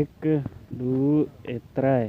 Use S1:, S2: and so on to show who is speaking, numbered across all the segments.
S1: 1 2 3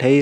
S1: 2.5